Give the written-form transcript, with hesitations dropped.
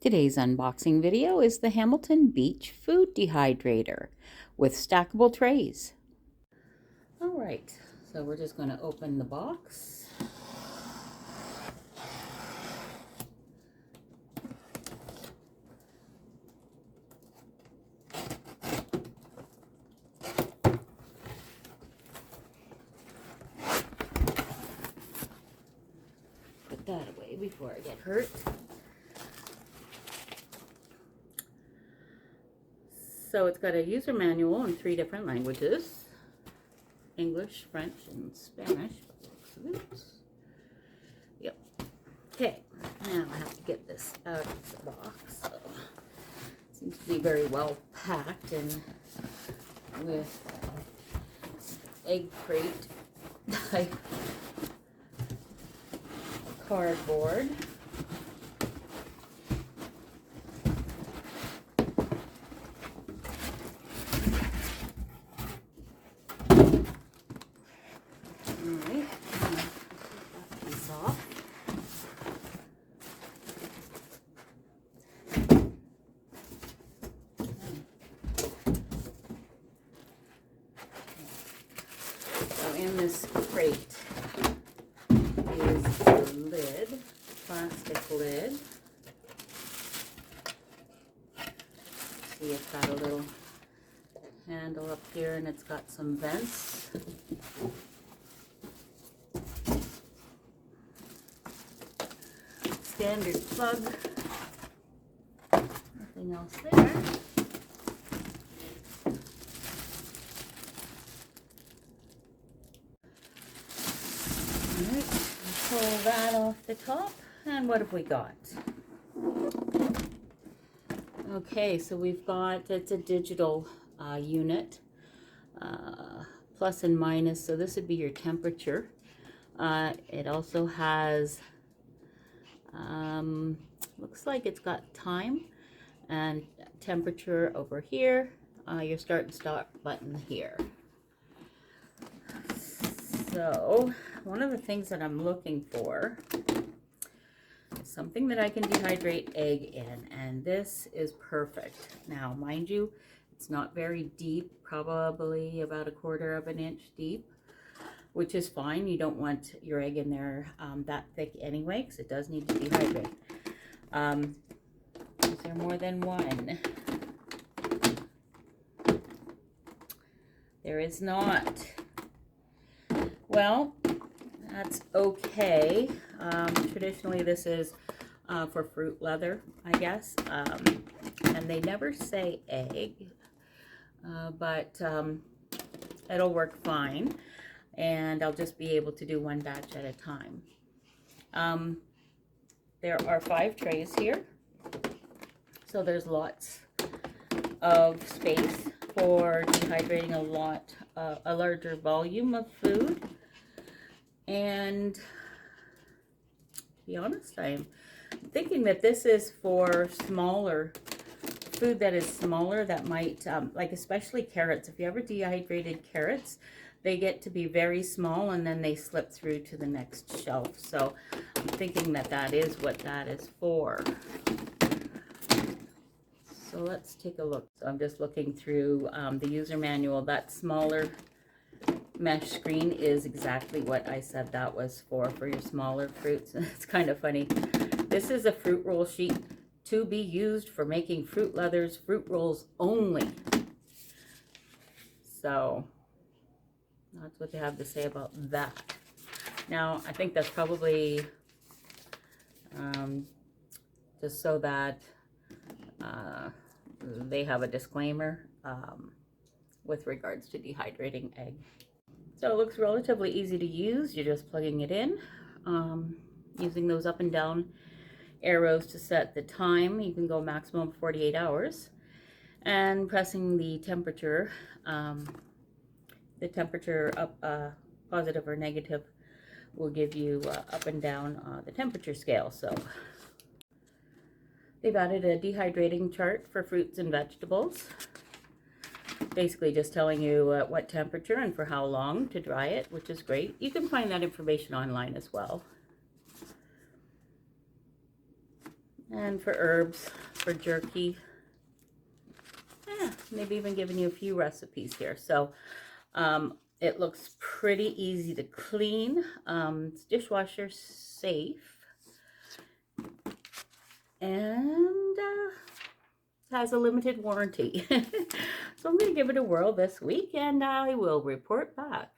Today's unboxing video is the Hamilton Beach Food Dehydrator with stackable trays. All right, so we're just going to open the box. Put that away before I get hurt. So it's got a user manual in 3 different languages: English, French, and Spanish. Yep. Okay, now I have to get this out of the box. So it seems to be very well packed and with egg crate type cardboard. In this crate is the lid, plastic lid. See, it's got a little handle up here and it's got some vents. Standard plug. Nothing else there. Alright, pull that off the top, and what have we got? Okay, so we've got, it's a digital unit, plus and minus, so this would be your temperature. It also has, looks like it's got time and temperature over here, your start and stop button here. So one of the things that I'm looking for is something that I can dehydrate egg in, and this is perfect. Now, mind you, it's not very deep, probably about 1/4 of an inch deep, which is fine. You don't want your egg in there that thick anyway, because it does need to dehydrate. Is there more than one? There is not. Well, that's okay. Traditionally, this is for fruit leather, I guess. And they never say egg, but it'll work fine. And I'll just be able to do 1 batch at a time. There are 5 trays here. So there's lots of space for dehydrating a larger volume of food. And to be honest, I'm thinking that this is for smaller food that is smaller, that might, like especially carrots. If you ever dehydrated carrots, they get to be very small and then they slip through to the next shelf. So I'm thinking that that is what that is for. So let's take a look. So I'm just looking through the user manual. That smaller mesh screen is exactly what I said that was for your smaller fruits. It's kind of funny. This is a fruit roll sheet to be used for making fruit leathers, fruit rolls only. So that's what they have to say about that. Now, I think that's probably just so that they have a disclaimer with regards to dehydrating egg. So it looks relatively easy to use. You're just plugging it in, using those up and down arrows to set the time. You can go maximum 48 hours. And pressing the temperature up, positive or negative, will give you up and down the temperature scale. So they've added a dehydrating chart for fruits and vegetables. Basically just telling you what temperature and for how long to dry it, which is great. You can find that information online as well. And for herbs, for jerky. Maybe even giving you a few recipes here. So it looks pretty easy to clean. It's dishwasher safe. And has a limited warranty. So I'm going to give it a whirl this week and I will report back.